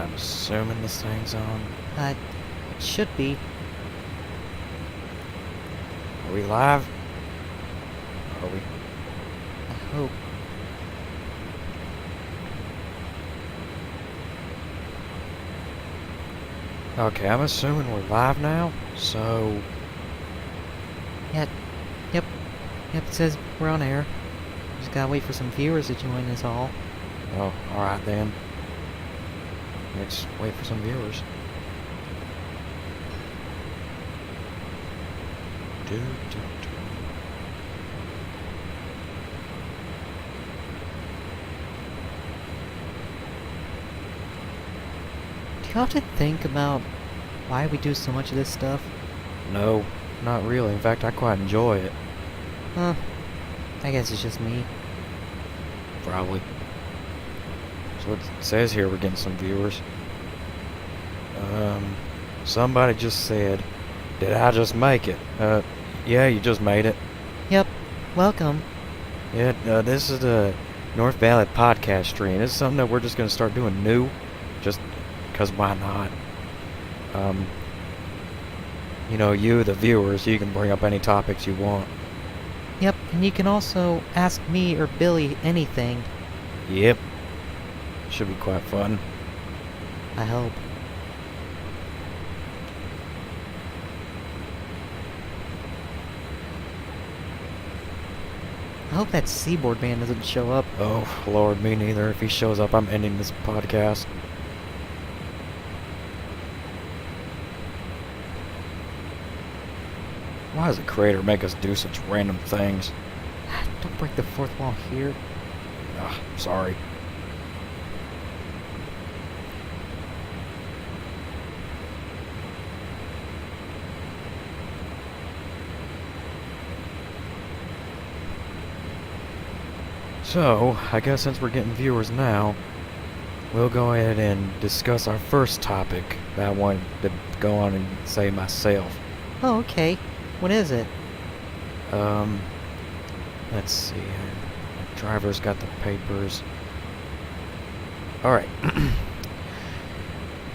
I'm assuming this thing's on. It should be. Are we live? Are we? I hope. Okay, I'm assuming we're live now, so... Yep, it says we're on air. Just gotta wait for some viewers to join us all. Oh, alright then. Let's wait for some viewers. Do. Do you often think about why we do so much of this stuff? No, not really. In fact, I quite enjoy it. Huh. I guess it's just me. Probably. So it says here we're getting some viewers. Somebody just said, did I just make it? Yeah, you just made it. Yep. Welcome. Yeah, this is the North Valley podcast stream. This is something that we're just going to start doing new. Just because why not? You, the viewers, you can bring up any topics you want. Yep, and you can also ask me or Billy anything. Yep. Should be quite fun. I hope. I hope that Seaboard man doesn't show up. Oh, Lord, me neither. If he shows up, I'm ending this podcast. Why does the creator make us do such random things? Don't break the fourth wall here. Ah, sorry. So, I guess since we're getting viewers now, we'll go ahead and discuss our first topic that I wanted to go on and say myself. Oh, okay. What is it? Let's see here. The driver's got the papers. Alright.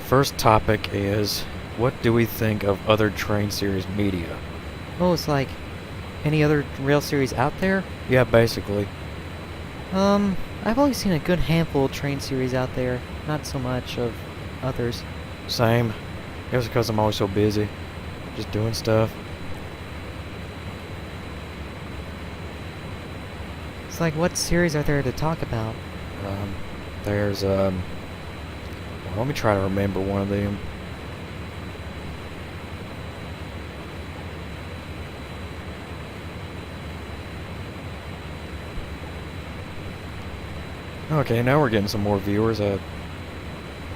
First topic is, what do we think of other train series media? Oh, it's like any other rail series out there? Yeah, basically. I've only seen a good handful of train series out there. Not so much of others. Same. I guess because I'm always so busy. Just doing stuff. It's like, what series are there to talk about? There's, well, let me try to remember one of them. Okay, now we're getting some more viewers.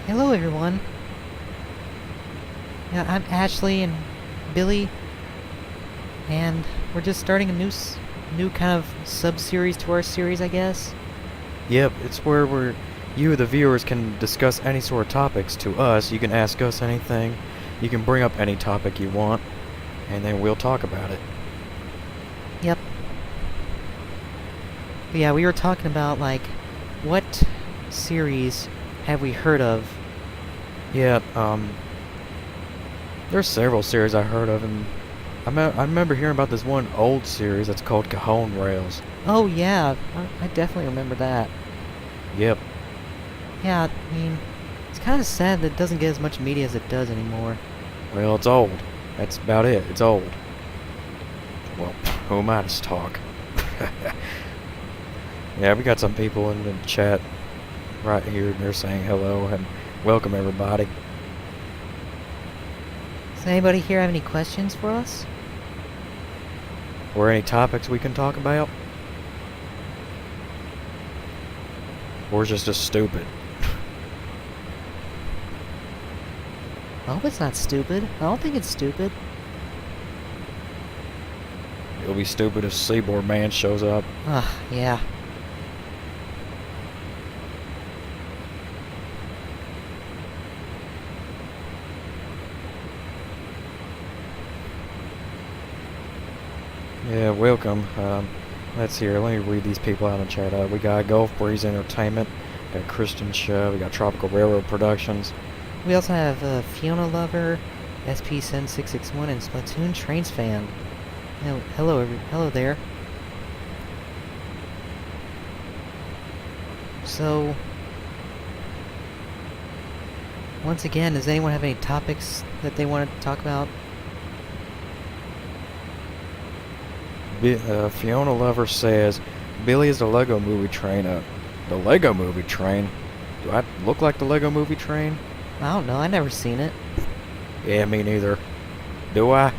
Hello, everyone. Yeah, I'm Ashley and Billy, and we're just starting a new kind of sub-series to our series, I guess. Yep, it's where you, the viewers, can discuss any sort of topics to us. You can ask us anything. You can bring up any topic you want, and then we'll talk about it. Yep. But yeah, we were talking about, like, what series have we heard of? Yeah, there's several series I heard of, and I remember hearing about this one old series that's called Cajon Rails. Oh, yeah, I definitely remember that. Yep. Yeah, I mean, it's kind of sad that it doesn't get as much media as it does anymore. Well, it's old. That's about it. It's old. Well, who am I to talk? Yeah, we got some people in the chat right here, and they're saying hello and welcome everybody. Does anybody here have any questions for us? Or any topics we can talk about? Or is this just stupid? I hope it's not stupid. I don't think it's stupid. It'll be stupid if Seaboard Man shows up. Yeah. Yeah, welcome. Let's hear. Let me read these people out in the chat. We got Gulf Breeze Entertainment. Got Christian Show. We got Tropical Railroad Productions. We also have Fiona Lover, SP7661, and Splatoon Trains Fan. Hello there. So, once again, does anyone have any topics that they want to talk about? Fiona Lover says, Billy is the Lego Movie Train. The Lego Movie Train? Do I look like the Lego Movie Train? I don't know, I never seen it. Yeah, me neither. Do I?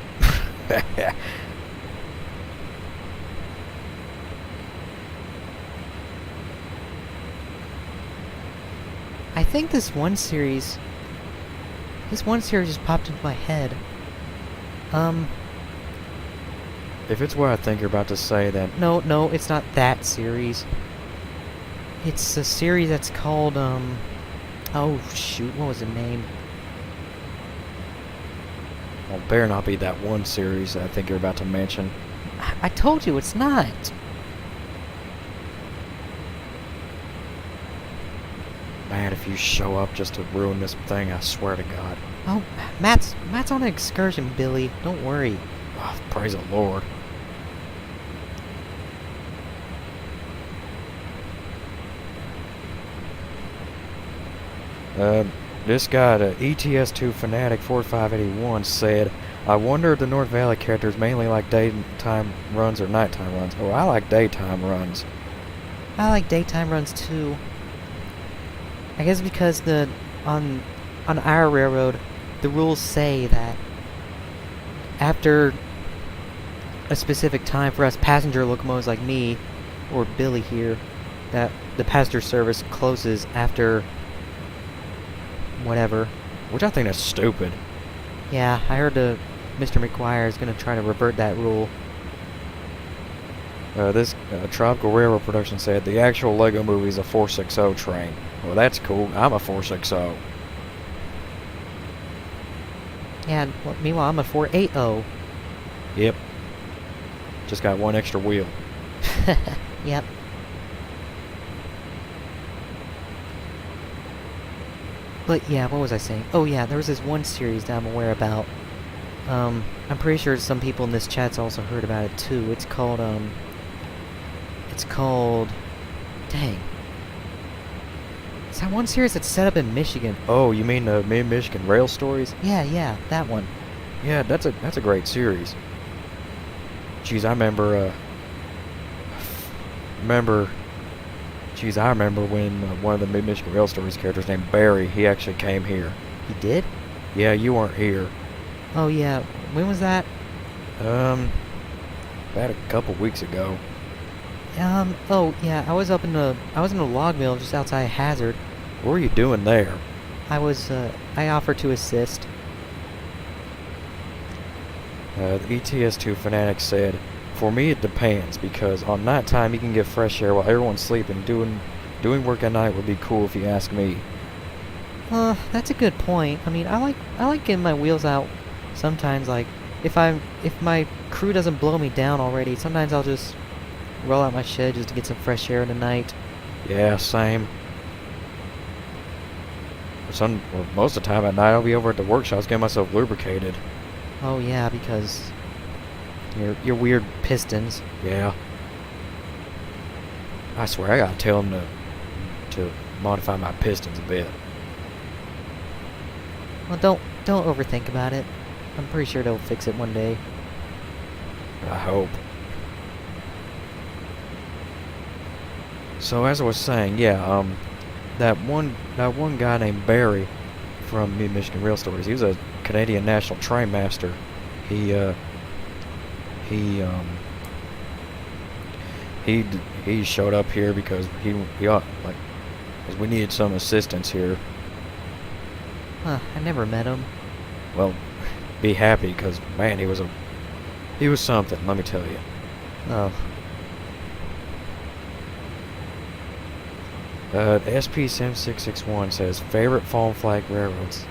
I think this one series just popped into my head. If it's what I think you're about to say, then... No, it's not that series. It's a series that's called, oh, shoot, what was the name? Well, better not be that one series I think you're about to mention. I told you, it's not. Man, if you show up just to ruin this thing, I swear to God. Oh, Matt's on an excursion, Billy. Don't worry. Oh, praise the Lord. This guy, the ETS2 Fanatic 4581, said, I wonder if the North Valley characters mainly like daytime runs or nighttime runs. Oh, I like daytime runs. I like daytime runs too. I guess because on our railroad, the rules say that after a specific time for us passenger locomotives like me or Billy here, that the passenger service closes after whatever. Which I think that's stupid. Yeah, I heard Mr. McGuire is going to try to revert that rule. This Tropical Railroad Production said the actual Lego movie is a 460 train. Well, that's cool. I'm a 460. Yeah, well, meanwhile I'm a 480. Yep. Just got one extra wheel. Yep. But yeah, what was I saying? Oh yeah, there was this one series that I'm aware about. I'm pretty sure some people in this chat's also heard about it too. It's called dang. It's that one series that's set up in Michigan. Oh, you mean the Mid-Michigan Rail Stories? Yeah, that one. Yeah, that's a great series. Jeez, I remember when one of the Mid-Michigan Rail Stories characters named Barry, he actually came here. He did? Yeah, you weren't here. Oh yeah, when was that? About a couple weeks ago. Oh yeah, I was in a log mill just outside Hazard. What were you doing there? I offered to assist. The ETS2 Fanatic said, for me it depends, because on nighttime you can get fresh air while everyone's sleeping. Doing work at night would be cool if you ask me. That's a good point. I mean, I like getting my wheels out sometimes, like, if my crew doesn't blow me down already, sometimes I'll just roll out my shed just to get some fresh air in the night. Yeah, same. Most of the time at night I'll be over at the workshops getting myself lubricated. Oh yeah, because your weird pistons. Yeah. I swear I gotta tell them to modify my pistons a bit. Well, don't overthink about it. I'm pretty sure they'll fix it one day. I hope. So as I was saying, yeah, that one guy named Barry from Mid-Michigan Rail Stories, he was a Canadian National Train Master. He showed up here because because we needed some assistance here. Huh, I never met him. Well, be happy, because man, he was something, let me tell you. Oh. SP7661 says favorite Fallen Flag railroads.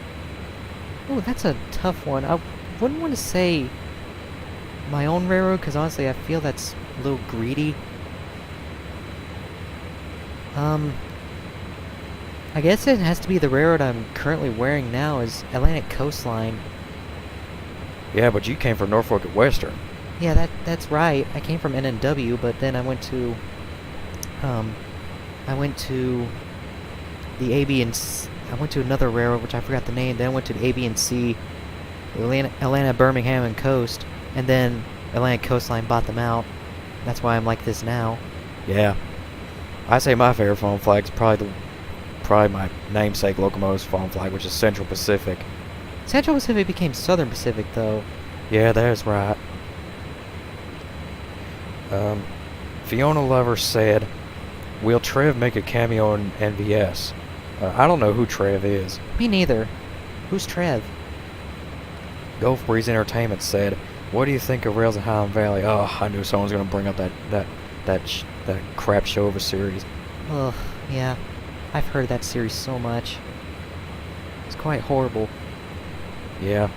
Oh, that's a tough one. I wouldn't want to say my own railroad, because honestly I feel that's a little greedy. I guess it has to be the railroad I'm currently wearing now is Atlantic Coastline. Yeah, but you came from Norfolk and Western. Yeah, that's right. I came from NNW, but then I went to the AB and I went to another railroad, which I forgot the name. Then I went to the AB and C, Atlanta, Birmingham, and Coast, and then Atlantic Coastline bought them out. That's why I'm like this now. Yeah. I say my favorite phone flag's probably my namesake locomotive's phone flag, which is Central Pacific. Central Pacific became Southern Pacific, though. Yeah, that's right. Fiona Lover said, "Will Trev make a cameo in NVS?" I don't know who Trev is. Me neither. Who's Trev? Gulf Breeze Entertainment said, "What do you think of Rails of Highland Valley?" Oh, I knew someone was gonna bring up that crap show of a series. Ugh, yeah. I've heard that series so much. It's quite horrible. Yeah.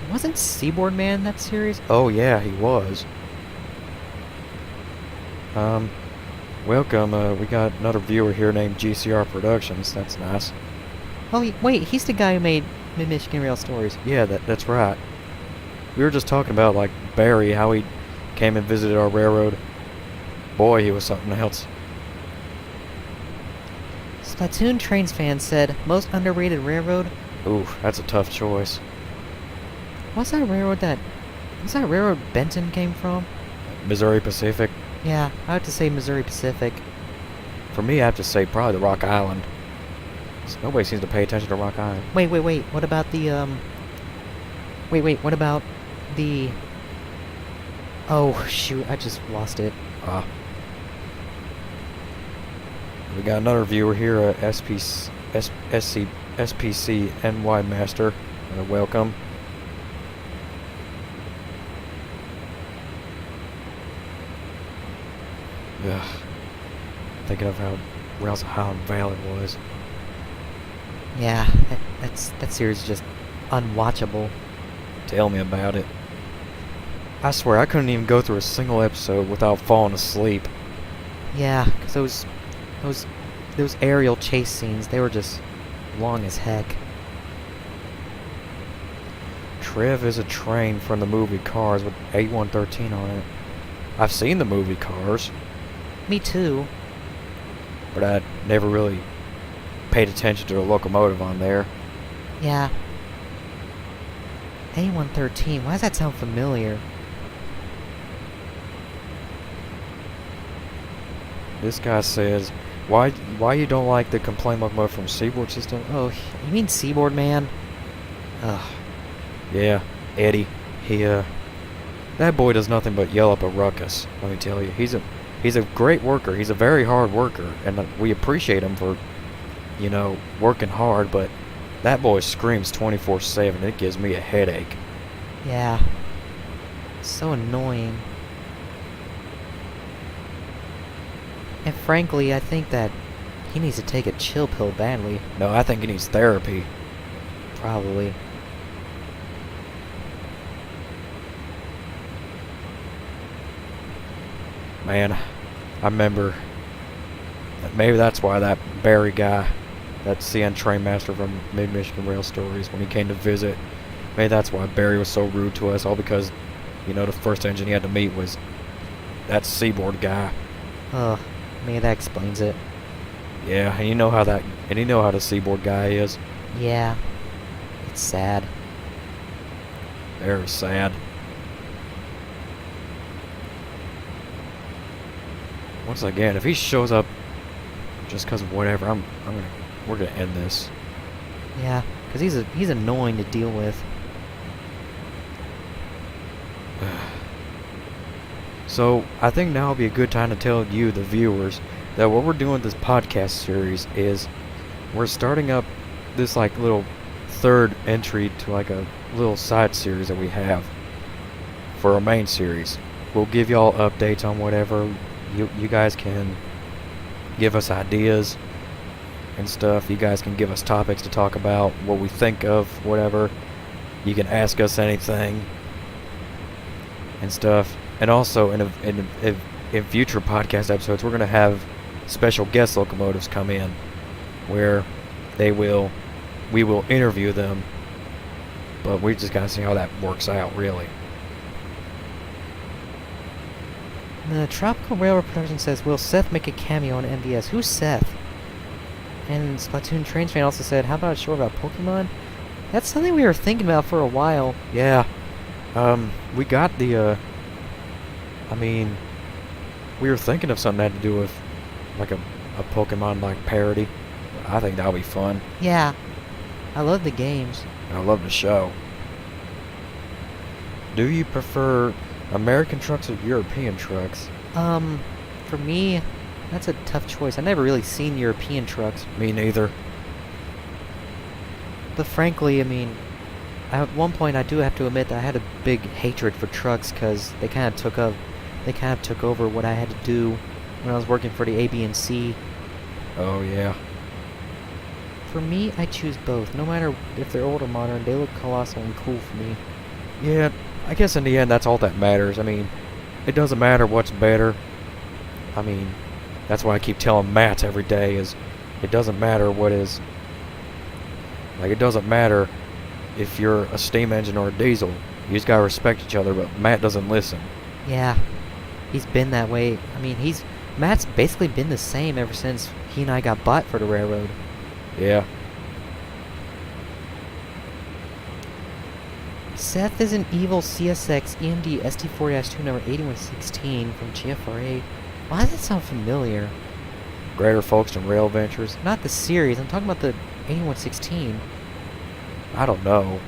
Wasn't Seaboard Man in that series? Oh yeah, he was. Welcome. We got another viewer here named GCR Productions. That's nice. Oh, wait, he's the guy who made Mid-Michigan Rail Stories. Yeah, that's right. We were just talking about, like, Barry, how he came and visited our railroad. Boy, he was something else. Splatoon Trains fan said, most underrated railroad? Ooh, that's a tough choice. What's that railroad Benton came from? Missouri Pacific. Yeah, I have to say Missouri Pacific. For me, I have to say probably the Rock Island. Nobody seems to pay attention to Rock Island. Wait. What about the, what about the... Oh, shoot, I just lost it. We got another viewer here, SPC NY Master. Welcome. Ugh. Thinking of how Rails of Highland Valley was. Yeah, that series is just unwatchable. Tell me about it. I swear, I couldn't even go through a single episode without falling asleep. Yeah, because those aerial chase scenes, they were just long as heck. Trev is a train from the movie Cars with 8113 on it. I've seen the movie Cars, Me too. but I never really paid attention to the locomotive on there. Yeah. A113, why does that sound familiar? This guy says, why you don't like the complaint locomotive from Seaboard System? Oh, you mean Seaboard Man? Ugh. Yeah, Eddie. That boy does nothing but yell up a ruckus, let me tell you. He's a great worker. He's a very hard worker, and we appreciate him for, working hard, but that boy screams 24/7. It gives me a headache. Yeah. So annoying. And frankly, I think that he needs to take a chill pill badly. No, I think he needs therapy. Probably. Man, I remember, maybe that's why that Barry guy, that CN train master from Mid-Michigan Rail Stories, when he came to visit, maybe that's why Barry was so rude to us, all because, the first engine he had to meet was that Seaboard guy. Ugh, maybe that explains it. Yeah, and you know how the Seaboard guy is. Yeah. It's sad. Very sad. Once again, if he shows up just because of whatever, we're gonna end this. Yeah, because he's annoying to deal with. So I think now would be a good time to tell you, the viewers, that what we're doing with this podcast series is we're starting up this little third entry to a little side series that we have for our main series. We'll give y'all updates on whatever. You guys can give us ideas and stuff. You guys can give us topics to talk about, what we think of, whatever. You can ask us anything and stuff. And also, in future podcast episodes, we're going to have special guest locomotives come in, where we will interview them, but we just gotta see how that works out, really. The Tropical Railroad Production says, will Seth make a cameo on MVS? Who's Seth? And Splatoon Trains fan also said, how about a show about Pokemon? That's something we were thinking about for a while. Yeah. We got the, I mean, we were thinking of something that had to do with, like, a Pokemon-like parody. I think that would be fun. Yeah. I love the games. And I love the show. Do you prefer American trucks or European trucks? For me, that's a tough choice. I've never really seen European trucks. Me neither. But frankly, I mean, at one point I do have to admit that I had a big hatred for trucks because they kind of took over what I had to do when I was working for the AB&C. Oh, yeah. For me, I choose both. No matter if they're old or modern, they look colossal and cool for me. Yeah, I guess in the end that's all that matters. I mean, it doesn't matter what's better. I mean, that's why I keep telling Matt every day is it doesn't matter what is. Like, it doesn't matter if you're a steam engine or a diesel. You just gotta respect each other, but Matt doesn't listen. Yeah, he's been that way. I mean, Matt's basically been the same ever since he and I got bought for the railroad. Yeah. Seth is an evil CSX EMD ST4-2 number 8116 from GFRA. Why does that sound familiar? Greater Folkestone Rail Ventures. Not the series, I'm talking about the 8116. I don't know.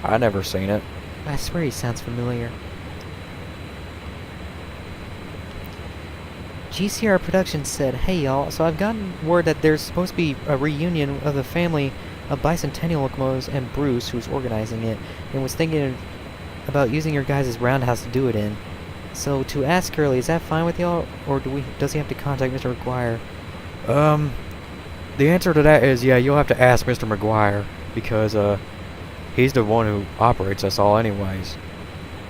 I never seen it. I swear he sounds familiar. GCR Productions said, hey y'all, so I've gotten word that there's supposed to be a reunion of the family of Bicentennial locomotives and Bruce, who's organizing it, and was thinking about using your guys' roundhouse to do it in. So to ask early, is that fine with y'all, or does he have to contact Mr. McGuire? The answer to that is yeah, you'll have to ask Mr. McGuire, because he's the one who operates us all anyways.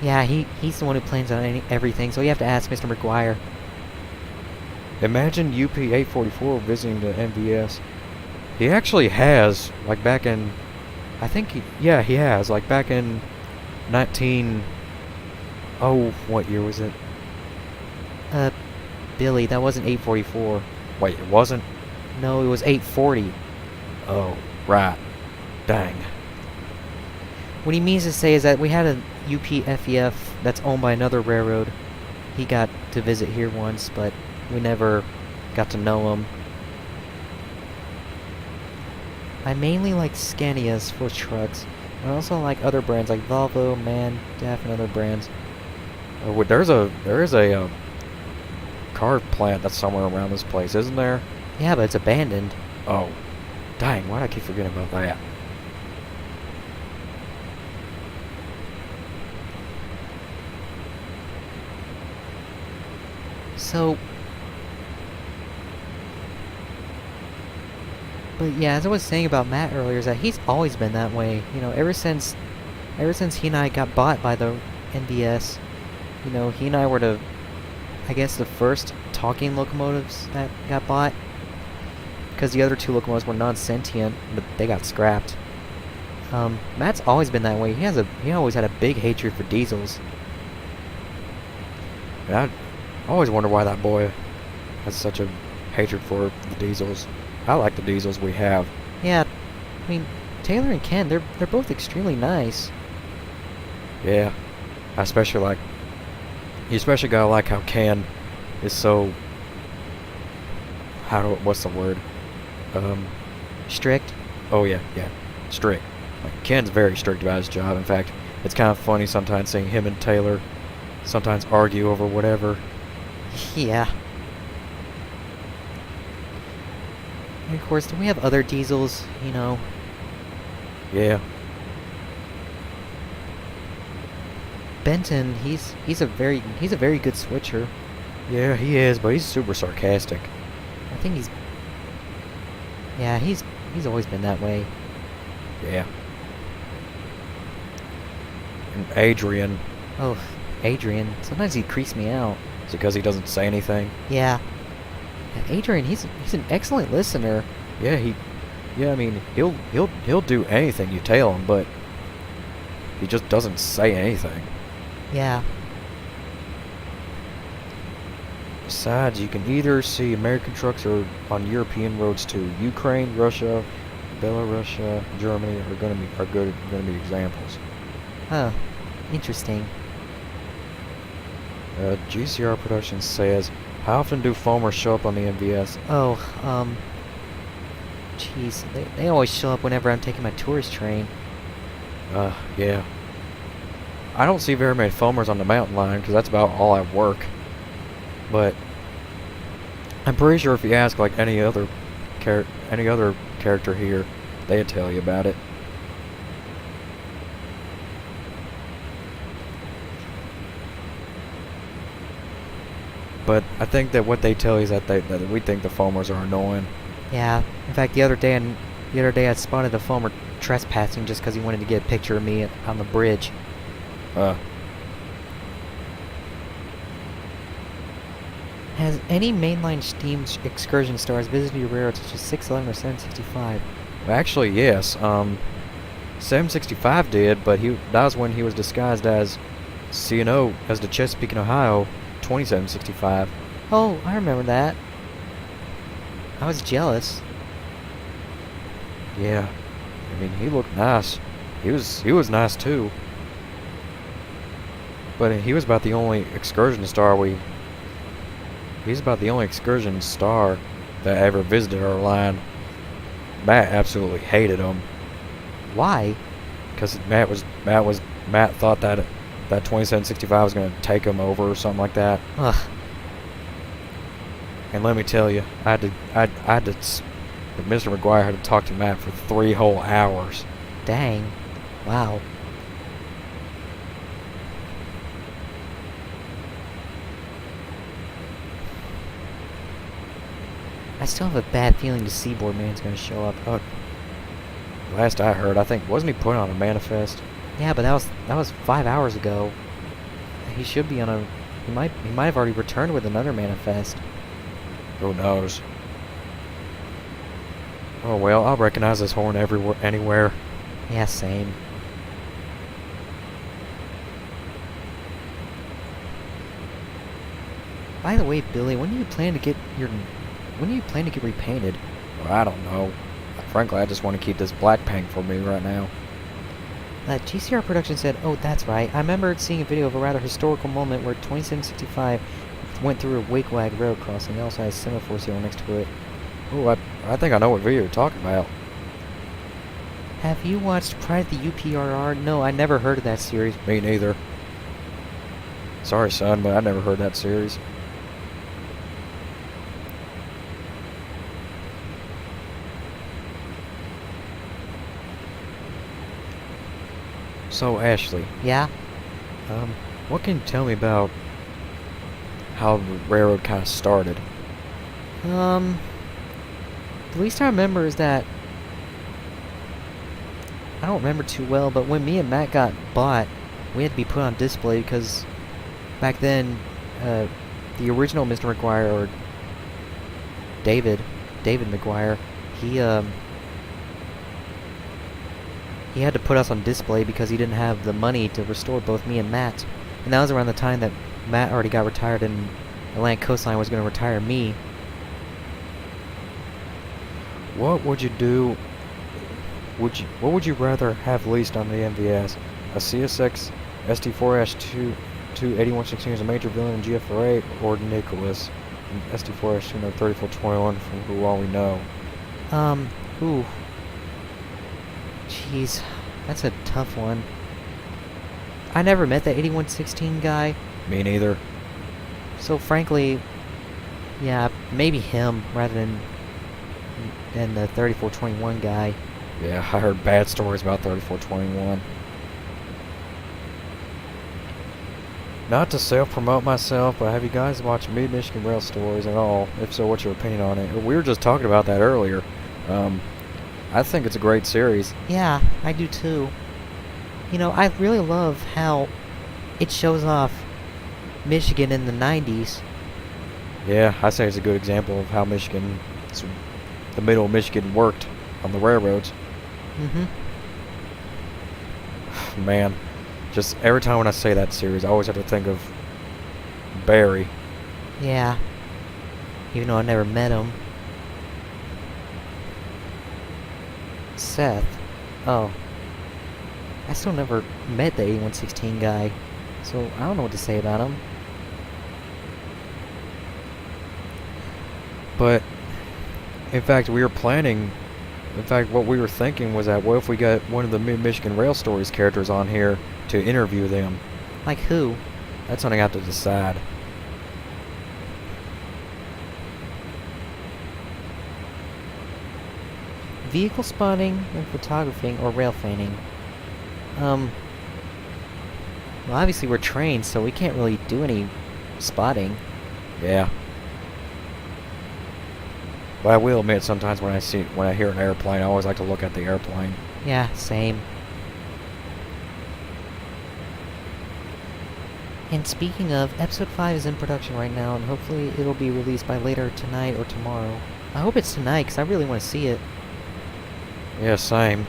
Yeah, he's the one who plans on everything, so you have to ask Mr. McGuire. Imagine UP-844 visiting the MVS. He actually has, like back in, he has, like back in what year was it? Billy, that wasn't 844. Wait, it wasn't? No, it was 840. Oh, right. Dang. What he means to say is that we had a UPFEF that's owned by another railroad. He got to visit here once, but we never got to know him. I mainly like Scanias for trucks. I also like other brands like Volvo, MAN, DEF, and other brands. There is a car plant that's somewhere around this place, isn't there? Yeah, but it's abandoned. Oh, dang! Why do I keep forgetting about that? So, but yeah, as I was saying about Matt earlier, is that he's always been that way. You know, ever since he and I got bought by the NBS, you know, he and I were the first talking locomotives that got bought. Because the other two locomotives were non-sentient, but they got scrapped. Matt's always been that way. He always had a big hatred for diesels. And I always wonder why that boy has such a hatred for the diesels. I like the diesels we have. Yeah, I mean, Taylor and Ken, they're both extremely nice. Yeah, you especially gotta like how Ken is so, what's the word? Strict? Oh yeah, strict. Like, Ken's very strict about his job. In fact, it's kind of funny sometimes seeing him and Taylor sometimes argue over whatever. Yeah. And of course, we have other diesels, you know. Yeah. Benton, he's a very good switcher. Yeah, he is, but he's super sarcastic. I think he's always been that way. Yeah. And Adrian. Oh, Adrian. Sometimes he creeps me out. Is it because he doesn't say anything? Yeah. Adrian, he's an excellent listener. Yeah, Yeah, I mean, he'll do anything you tell him, but he just doesn't say anything. Yeah. Besides, you can either see American trucks or on European roads too. Ukraine, Russia, Belarus, Germany are gonna be examples. Huh. Interesting. GCR Productions says, how often do foamers show up on the MVS? Oh, jeez, they always show up whenever I'm taking my tourist train. Yeah. I don't see very many foamers on the mountain line because that's about all I work. But I'm pretty sure if you ask like any other character here, they'd tell you about it. But I think that what they tell you is that that we think the foamers are annoying. Yeah. In fact, the other day I spotted a foamer trespassing just because he wanted to get a picture of me on the bridge. Has any mainline steam excursion stars visited your railroad such as 611 or 765? Well, actually, yes. 765 did, but that was when he was disguised as C&O, as the Chesapeake and Ohio 2765. Oh, I remember that. I was jealous. Yeah. I mean, he looked nice. He was nice too. But he was about the only excursion star He's about the only excursion star that ever visited our line. Matt absolutely hated him. Why? Because Matt thought that 2765 was going to take him over or something like that. Ugh. And let me tell you, Mr. McGuire had to talk to Matt for 3 whole hours. Dang. Wow. I still have a bad feeling the Seaboard Man's gonna show up. Oh, last I heard, I think, wasn't he put on a manifest? Yeah, but that was 5 hours ago. He should be on a. He might have already returned with another manifest. Who knows? Oh well, I'll recognize this horn anywhere. Yeah, same. By the way, Billy, when do you plan to get repainted? Well, I don't know. Frankly, I just want to keep this black paint for me right now. GCR Production said, oh, that's right. I remember seeing a video of a rather historical moment where 2765 went through a wigwag road crossing. It also has semaphore signal next to it. Oh, I think I know what video you're talking about. Have you watched Pride of the UPRR? No, I never heard of that series. Me neither. Sorry, son, but I never heard that series. So, Ashley. Yeah? What can you tell me about how the railroad kind of started? The least I remember is that... I don't remember too well, but when me and Matt got bought, we had to be put on display because back then, the original Mr. McGuire, or David McGuire, he had to put us on display because he didn't have the money to restore both me and Matt. And that was around the time that Matt already got retired and Atlantic Coastline was going to retire me. What would you do? What would you rather have leased on the MVS? A CSX ST4-2 8116 as a major villain in GFR8, or Nicholas ST4-2 3421 from Who All We Know? Ooh. Jeez, that's a tough one. I never met the 8116 guy. Me neither. So frankly, yeah, maybe him rather than the 3421 guy. Yeah, I heard bad stories about 3421. Not to self-promote myself, but have you guys watched Mid-Michigan Rail Stories at all? If so, what's your opinion on it? We were just talking about that earlier. I think it's a great series. Yeah, I do too. You know, I really love how it shows off Michigan in the 90s. Yeah, I say it's a good example of how the middle of Michigan worked on the railroads. Mm-hmm. Man, just every time when I say that series, I always have to think of Barry. Yeah. Even though I never met him. Seth. Oh. I still never met the 8116 guy, so I don't know what to say about him. But, in fact, we were planning... In fact, what we were thinking was that what if we got one of the Mid-Michigan Rail Stories characters on here to interview them? Like who? That's something I have to decide. Vehicle spotting and photographing or rail fanning. Well, obviously we're trained, so we can't really do any spotting. Yeah. But I will admit, sometimes when I hear an airplane, I always like to look at the airplane. Yeah, same. And speaking of, episode 5 is in production right now, and hopefully it'll be released by later tonight or tomorrow. I hope it's tonight, because I really want to see it. Yeah, same.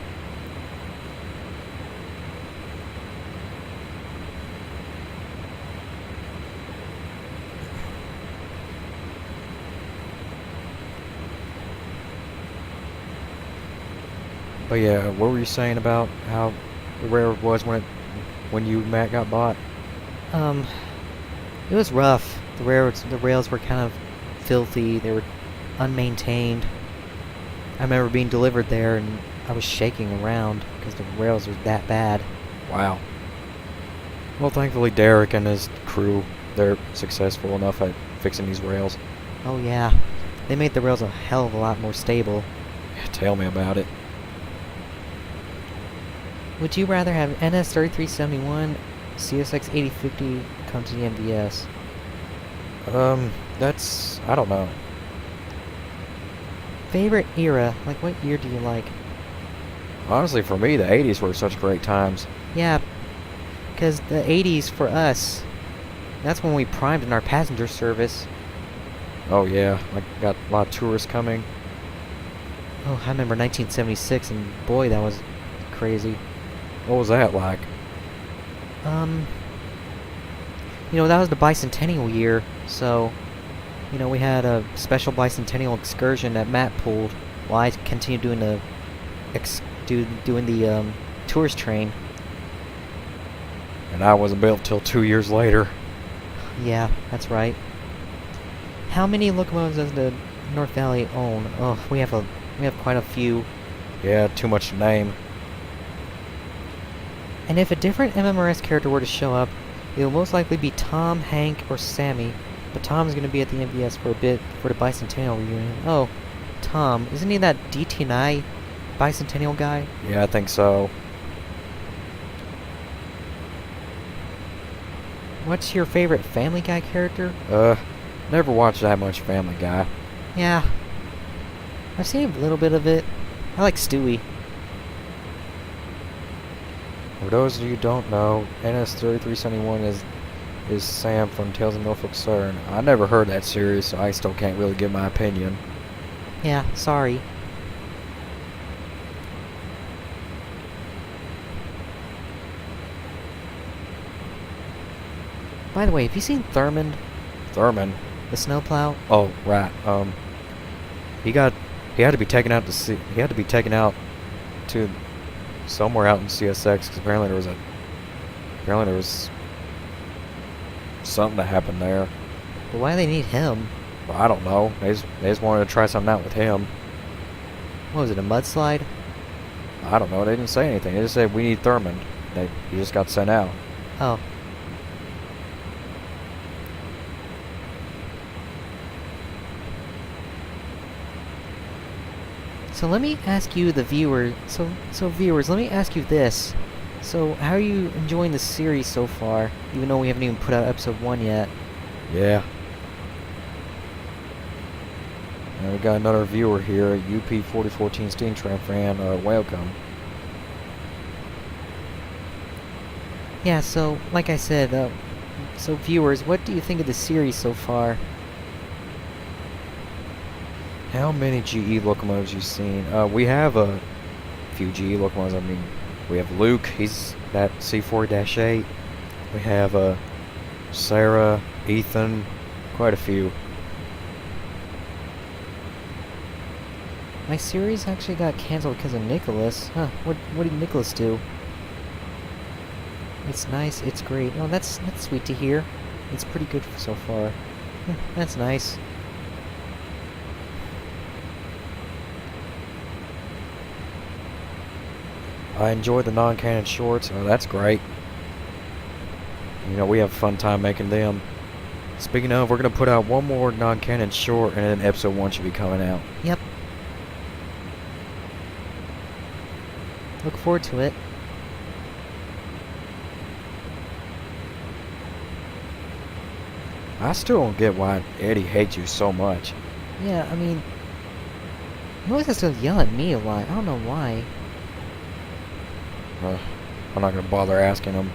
But yeah, what were you saying about how the railroad was when you Matt got bought? It was rough. The rails were kind of filthy. They were unmaintained. I remember being delivered there and I was shaking around because the rails were that bad. Wow. Well, thankfully Derek and his crew, they're successful enough at fixing these rails. Oh yeah, they made the rails a hell of a lot more stable. Tell me about it. Would you rather have NS 3371, CSX 8050 come to the MVS? I don't know. Favorite era? Like, what year do you like? Honestly, for me, the 80s were such great times. Yeah, because the 80s for us, that's when we primed in our passenger service. Oh yeah, like got a lot of tourists coming. Oh, I remember 1976, and boy, that was crazy. What was that like? That was the bicentennial year, so, we had a special bicentennial excursion that Matt pulled while I continued doing the tourist train. And I wasn't built till 2 years later. Yeah, that's right. How many locomotives does the North Valley own? Oh, we have quite a few. Yeah, too much to name. And if a different MMRS character were to show up, it will most likely be Tom, Hank, or Sammy. But Tom's going to be at the MVS for a bit for the bicentennial reunion. Oh, Tom. Isn't he that DT&I bicentennial guy? Yeah, I think so. What's your favorite Family Guy character? Never watched that much Family Guy. Yeah. I've seen a little bit of it. I like Stewie. For those of you who don't know, NS-3371 is Sam from Tales of Norfolk Southern. I never heard that series, so I still can't really give my opinion. Yeah, sorry. By the way, have you seen Thurmond? Thurman? The snowplow? Oh, right. He had to be taken out to somewhere out in CSX because apparently there was something that happened there. But why do they need him? Well, I don't know. They just wanted to try something out with him. What was it, a mudslide? I don't know. They didn't say anything. They just said we need Thurman. He just got sent out. Oh. So let me ask you, the viewer. So viewers, let me ask you this. So how are you enjoying the series so far? Even though we haven't even put out episode 1 yet. Yeah. And we got another viewer here, UP 4014 Steam Tram fan. Welcome. Yeah. So like I said, so viewers, what do you think of the series so far? How many GE locomotives you seen? We have a few GE locomotives. I mean, we have Luke. He's that C4-8. We have Sarah, Ethan, quite a few. My series actually got canceled because of Nicholas. Huh, what did Nicholas do? It's nice, it's great. Oh, that's sweet to hear. It's pretty good so far. That's nice. I enjoy the non-canon shorts. Oh, that's great. You know, we have a fun time making them. Speaking of, we're going to put out one more non-canon short, and then episode 1 should be coming out. Yep. Look forward to it. I still don't get why Eddie hates you so much. Yeah, I mean, he always has to yell at me a lot. I don't know why. I'm not going to bother asking him.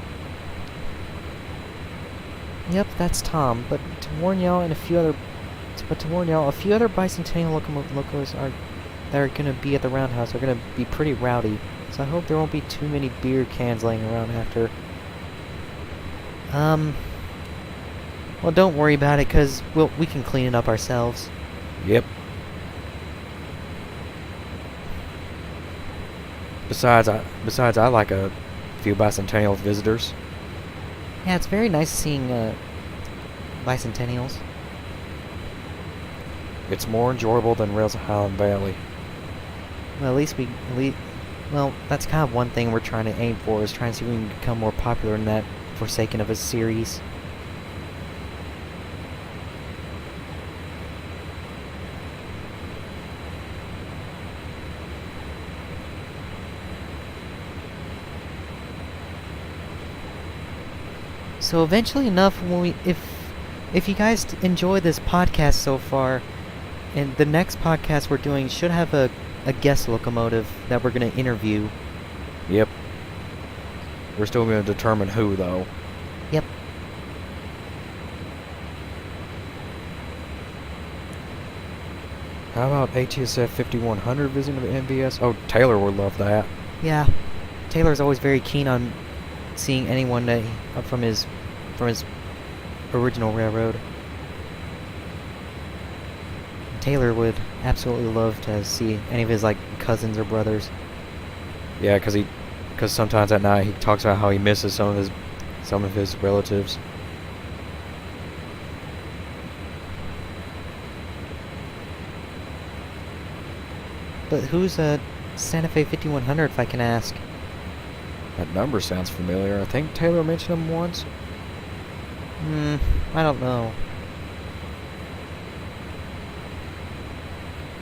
Yep, that's Tom. But to warn y'all, a few other bicentennial locos that are gonna be at the roundhouse are gonna be pretty rowdy. So I hope there won't be too many beer cans laying around after. Well, don't worry about it, cause we can clean it up ourselves. Yep. Besides, I like a few bicentennial visitors. Yeah, it's very nice seeing bicentennials. It's more enjoyable than Rails of Highland Valley. Well, well, that's kind of one thing we're trying to aim for, is trying to see if we can become more popular in that Forsaken of a series. So eventually enough, if you guys enjoy this podcast so far, and the next podcast we're doing should have a guest locomotive that we're going to interview. Yep. We're still going to determine who, though. Yep. How about ATSF 5100 visiting the MVS? Oh, Taylor would love that. Yeah. Taylor's always very keen on seeing anyone from his original railroad. Taylor would absolutely love to see any of his cousins or brothers. Yeah, because sometimes at night he talks about how he misses some of his relatives. But who's a Santa Fe 5100, if I can ask? That number sounds familiar. I think Taylor mentioned him once. I don't know.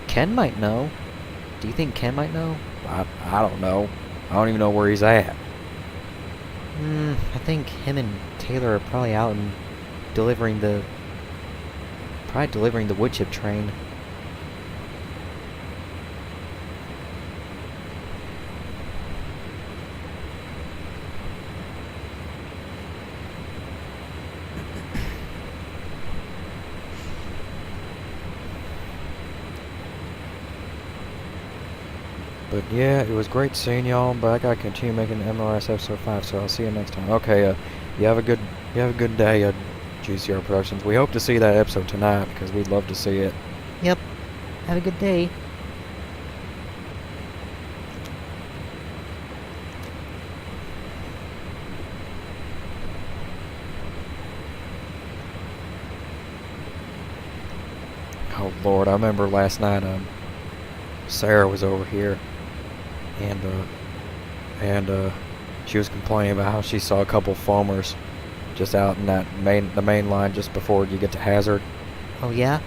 Ken might know. Do you think Ken might know? I don't know. I don't even know where he's at. I think him and Taylor are probably out and delivering the wood chip train. But yeah, it was great seeing y'all, but I gotta continue making MRS episode 5, so I'll see you next time. Okay, you have a good day, GCR Productions. We hope to see that episode tonight, because we'd love to see it. Yep. Have a good day. Oh Lord, I remember last night, Sarah was over here, and she was complaining about how she saw a couple foamers just out in the main line just before you get to Hazard. Oh yeah?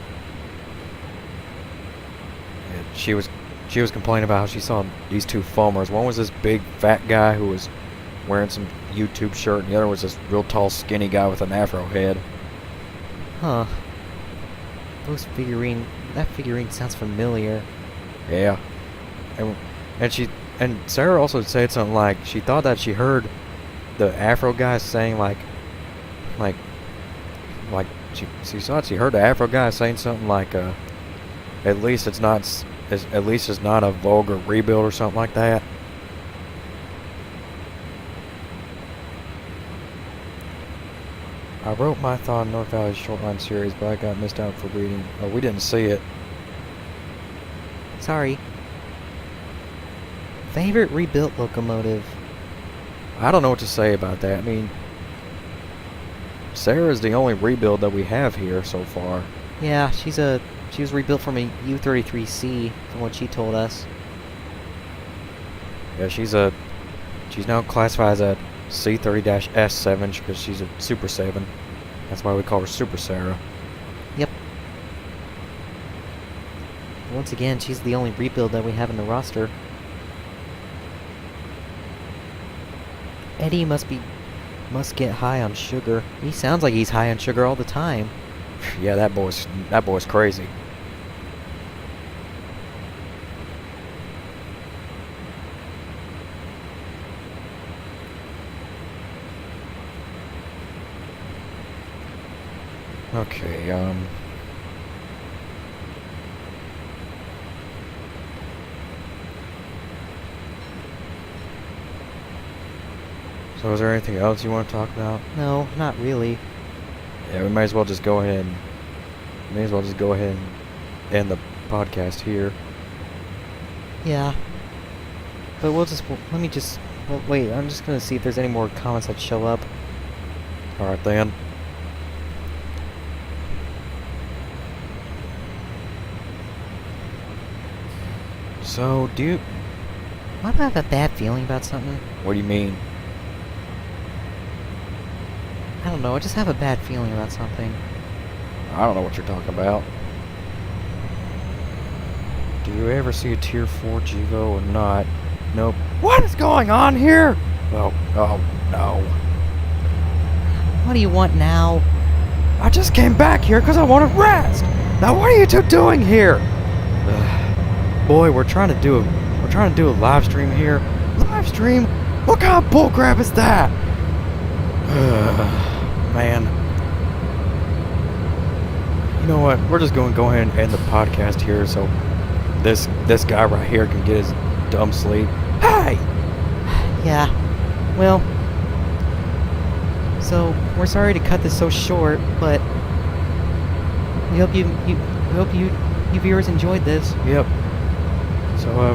And she was complaining about how she saw these two foamers. One was this big fat guy who was wearing some YouTube shirt, and the other was this real tall skinny guy with an afro head. Huh. That figurine sounds familiar. Yeah. And Sarah also said something like she thought that she heard the Afro guy saying she thought she heard the Afro guy saying something like At least it's not. At least it's not a vulgar rebuild or something like that. I wrote my thought on North Valley Shortline series, but I got missed out for reading. Oh, we didn't see it. Sorry. Favorite rebuilt locomotive? I don't know what to say about that. I mean, Sarah's the only rebuild that we have here so far. Yeah, she was rebuilt from a U-33C, from what she told us. Yeah, she's now classified as a C30-S7 because she's a Super 7. That's why we call her Super Sarah. Yep. Once again, she's the only rebuild that we have in the roster. Eddie must get high on sugar. He sounds like he's high on sugar all the time. Yeah, that boy's crazy. Okay, so is there anything else you want to talk about? No, not really. Yeah, we might as well just go ahead and end the podcast here. Yeah. But well, wait, I'm just gonna see if there's any more comments that show up. Alright then. So, Why do I have a bad feeling about something? what do you mean? I don't know, I just have a bad feeling about something. I don't know what you're talking about. Do you ever see a Tier 4 Jigo or not? Nope. What is going on here? Oh no. What do you want now? I just came back here because I want to rest. Now what are you two doing here? Boy, we're trying to do a live stream here. Live stream? What kind of bullcrap is that? Man. You know what? We're just going to go ahead and end the podcast here so this guy right here can get his dumb sleep. Hey! Yeah. Well, so we're sorry to cut this so short, but we hope you viewers enjoyed this. Yep. So